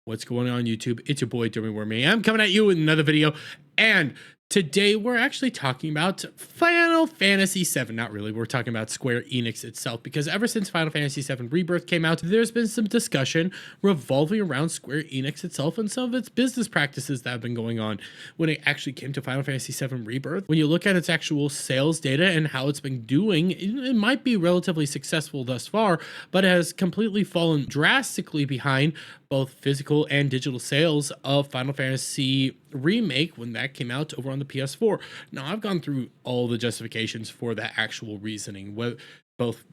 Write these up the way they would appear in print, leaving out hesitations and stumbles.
What's going on YouTube? It's your boy Dermy Wormy. I'm coming at you with another video, and today we're actually talking about Final Fantasy VII. Not really, we're talking about Square Enix itself, because ever since Final Fantasy VII Rebirth came out, there's been some discussion revolving around Square Enix itself and some of its business practices that have been going on when it actually came to Final Fantasy VII Rebirth. When you look at its actual sales data and how it's been doing, it might be relatively successful thus far, but it has completely fallen drastically behind both physical and digital sales of Final Fantasy Remake when that came out over on the PS4. Now, I've gone through all the justifications for that actual reasoning, with both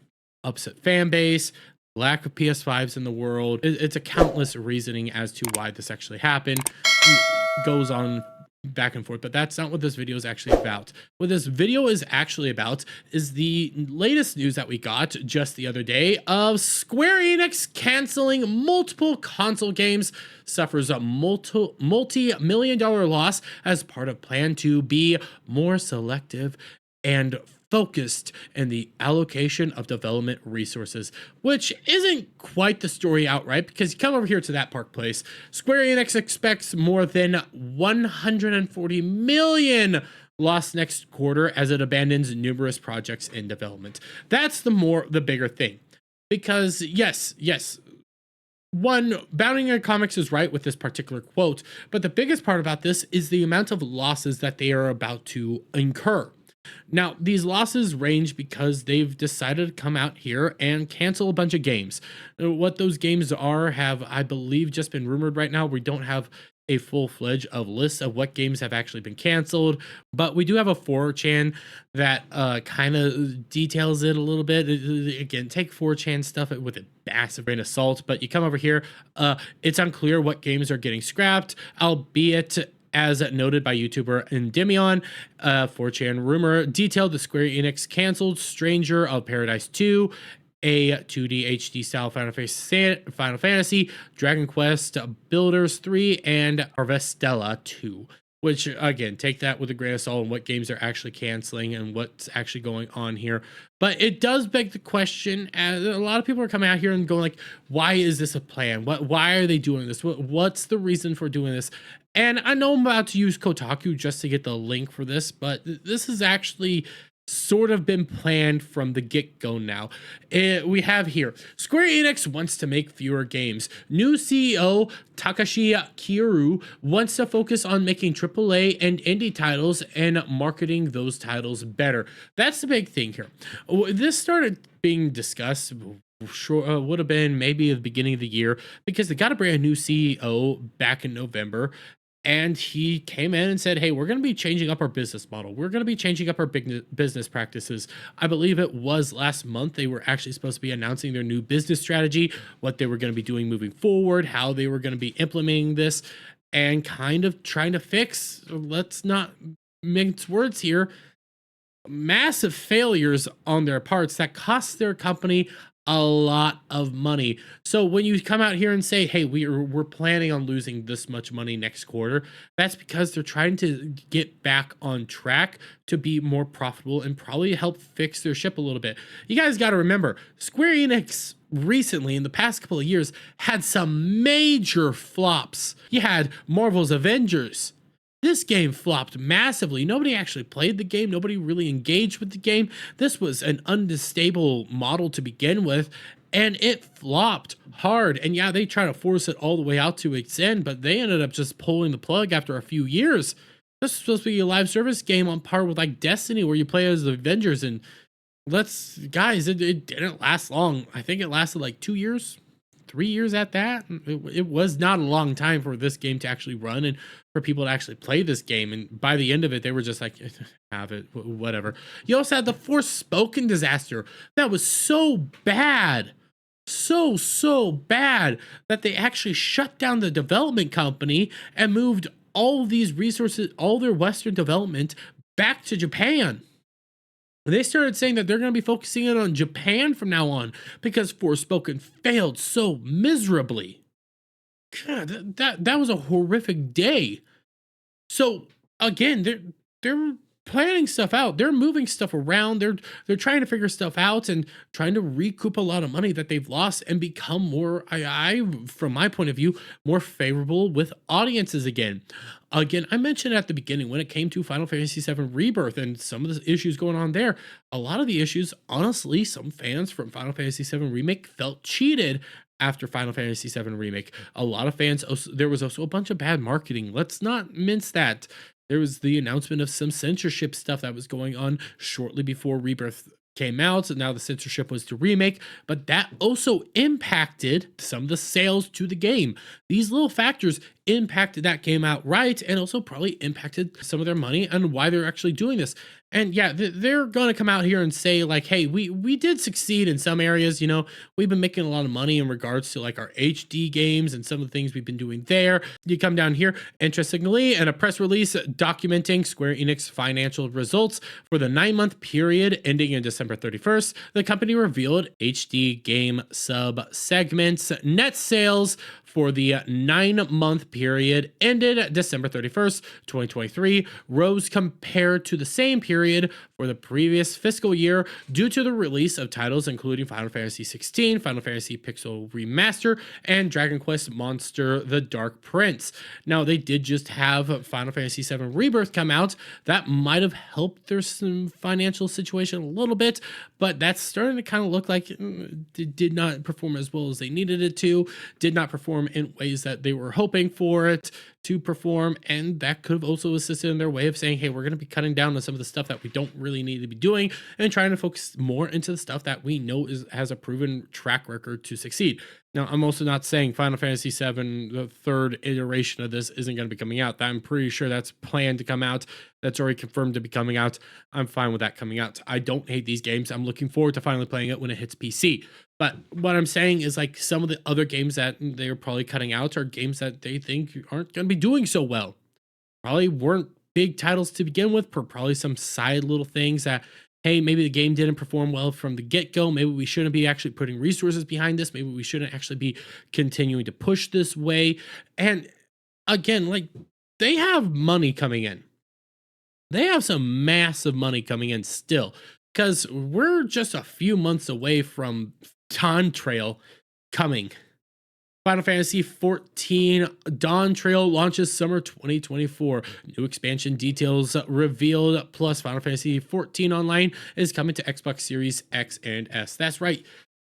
upset fan base, lack of PS5s in the world. It's a countless reasoning as to why this actually happened. It goes on back and forth, but that's not what this video is actually about. What this video is actually about is the latest news that we got just the other day of Square Enix canceling multiple console games, suffers a multi-million-dollar loss as part of plan to be more selective and focused in the allocation of development resources, which isn't quite the story outright, because you come over here to that Park Place, Square Enix expects more than 140 million lost next quarter as it abandons numerous projects in development. That's the bigger thing, because yes, one, Bounding Comics is right with this particular quote, but the biggest part about this is the amount of losses that they are about to incur. Now, these losses range because they've decided to come out here and cancel a bunch of games. What those games are have, I believe, just been rumored right now. We don't have a full-fledged list of what games have actually been canceled, but we do have a 4chan that kind of details it a little bit. Again, take 4chan stuff with a massive grain of salt, but you come over here, it's unclear what games are getting scrapped, albeit as noted by YouTuber Endymion. 4chan rumor detailed the Square Enix canceled Stranger of Paradise 2, a 2D HD style Final Fantasy, Dragon Quest Builders 3, and Harvestella 2. Which, again, take that with a grain of salt on what games are actually canceling and what's actually going on here. But it does beg the question, as a lot of people are coming out here and going like, why is this a plan? Why are they doing this? What's the reason for doing this? And I know I'm about to use Kotaku just to get the link for this, but this has actually sort of been planned from the get-go now. We have here, Square Enix wants to make fewer games. New CEO Takashi Kiryu wants to focus on making AAA and indie titles and marketing those titles better. That's the big thing here. This started being discussed, sure, would have been maybe at the beginning of the year, because they got a brand new CEO back in November. And he came in and said, hey, we're going to be changing up our business model. We're going to be changing up our business practices. I believe it was last month they were actually supposed to be announcing their new business strategy, what they were going to be doing moving forward, how they were going to be implementing this, and kind of trying to fix, let's not mince words here, massive failures on their parts that cost their company a lot of money. So when you come out here and say, hey, we're planning on losing this much money next quarter, that's because they're trying to get back on track to be more profitable and probably help fix their ship a little bit. You guys got to remember, Square Enix recently, in the past couple of years, had some major flops. You had Marvel's Avengers. This game flopped massively. Nobody actually played the game. Nobody really engaged with the game. This was an unstable model to begin with, and it flopped hard. And yeah, they tried to force it all the way out to its end, but they ended up just pulling the plug after a few years. This is supposed to be a live service game on par with like Destiny, where you play as the Avengers. And guys, it didn't last long. I think it lasted like 2 years. 3 years at that. It was not a long time for this game to actually run and for people to actually play this game. And by the end of it, they were just like, have it, whatever. You also had the Forspoken disaster. That was so bad. So bad that they actually shut down the development company and moved all these resources, all their Western development, back to Japan. They started saying that they're going to be focusing in on Japan from now on because Forspoken failed so miserably. God, that was a horrific day. So again, they're planning stuff out. They're moving stuff around. They're trying to figure stuff out and trying to recoup a lot of money that they've lost and become more, I from my point of view, more favorable with audiences again. Again, I mentioned at the beginning when it came to Final Fantasy VII Rebirth and some of the issues going on there, a lot of the issues, honestly, some fans from Final Fantasy VII Remake felt cheated after Final Fantasy VII Remake. A lot of fans, there was also a bunch of bad marketing. Let's not mince that. There was the announcement of some censorship stuff that was going on shortly before Rebirth came out. And now the censorship was to Remake, but that also impacted some of the sales to the game. These little factors impacted that game outright and also probably impacted some of their money and why they're actually doing this. And yeah, they're going to come out here and say like, hey, we did succeed in some areas. You know, we've been making a lot of money in regards to like our HD games and some of the things we've been doing there. You come down here, interestingly, and a press release documenting Square Enix financial results for the 9-month period ending in December 31st. The company revealed HD game sub segments net sales for the 9-month period ended December 31st, 2023, rose compared to the same period for the previous fiscal year due to the release of titles including Final Fantasy XVI, Final Fantasy Pixel Remaster, and Dragon Quest Monster: The Dark Prince. Now, they did just have Final Fantasy VII Rebirth come out. That might have helped their financial situation a little bit, but that's starting to kind of look like it did not perform as well as they needed it to, did not perform in ways that they were hoping for it to perform, and that could have also assisted in their way of saying, hey, we're going to be cutting down on some of the stuff that we don't really need to be doing and trying to focus more into the stuff that we know has a proven track record to succeed. Now, I'm also not saying Final Fantasy VII, the third iteration of this, isn't going to be coming out. I'm pretty sure that's planned to come out. That's already confirmed to be coming out. I'm fine with that coming out. I don't hate these games. I'm looking forward to finally playing it when it hits PC. But what I'm saying is like some of the other games that they're probably cutting out are games that they think aren't going to be doing so well. Probably weren't big titles to begin with, probably some side little things that, hey, maybe the game didn't perform well from the get-go. Maybe we shouldn't be actually putting resources behind this. Maybe we shouldn't actually be continuing to push this way. And again, like, they have money coming in. They have some massive money coming in still, because we're just a few months away from Dawn Trail coming. Final Fantasy XIV Dawn Trail launches summer 2024. New expansion details revealed, plus Final Fantasy XIV Online is coming to Xbox Series X and S. That's right.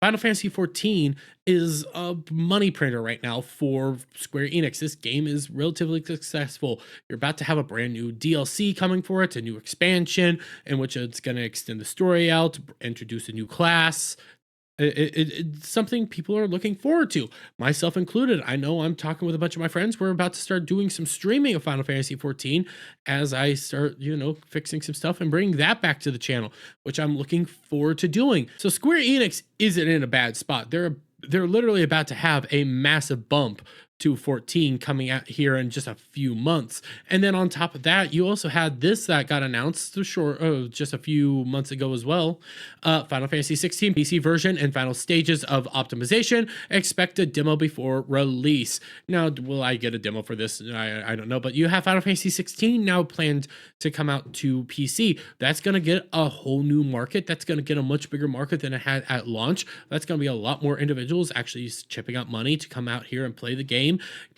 Final Fantasy XIV is a money printer right now for Square Enix. This game is relatively successful. You're about to have a brand new DLC coming for it, a new expansion in which it's going to extend the story out, introduce a new class. It's something people are looking forward to, myself included. I know I'm talking with a bunch of my friends. We're about to start doing some streaming of Final Fantasy XIV as I start, fixing some stuff and bringing that back to the channel, which I'm looking forward to doing. So Square Enix isn't in a bad spot. They're literally about to have a massive bump to 14 coming out here in just a few months. And then on top of that, you also had this that got announced just a few months ago as well. Final Fantasy XVI PC version and final stages of optimization. Expect a demo before release. Now, will I get a demo for this? I don't know, but you have Final Fantasy XVI now planned to come out to PC. That's going to get a whole new market. That's going to get a much bigger market than it had at launch. That's going to be a lot more individuals actually chipping out money to come out here and play the game.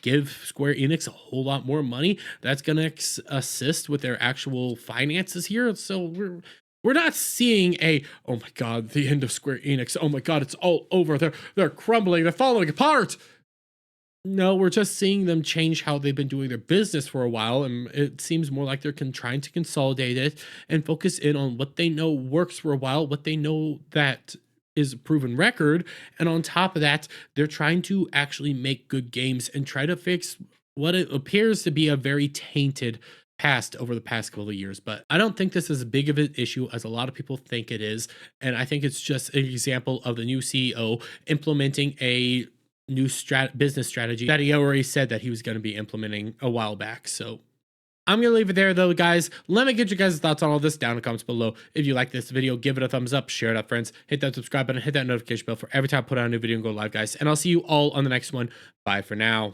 Give Square Enix a whole lot more money. That's going to assist with their actual finances here. So we're not seeing oh my god, the end of Square Enix. Oh my god, it's all over. They're crumbling. They're falling apart. No, we're just seeing them change how they've been doing their business for a while, and it seems more like they're trying to consolidate it and focus in on what they know works for a while, what they know that is a proven record, and on top of that, they're trying to actually make good games and try to fix what it appears to be a very tainted past over the past couple of years. But I don't think this is as big of an issue as a lot of people think it is, and I think it's just an example of the new CEO implementing a new business strategy that he already said that he was going to be implementing a while back. So I'm going to leave it there, though, guys. Let me get your guys' thoughts on all this down in the comments below. If you like this video, give it a thumbs up, share it out, friends. Hit that subscribe button, hit that notification bell for every time I put out a new video and go live, guys. And I'll see you all on the next one. Bye for now.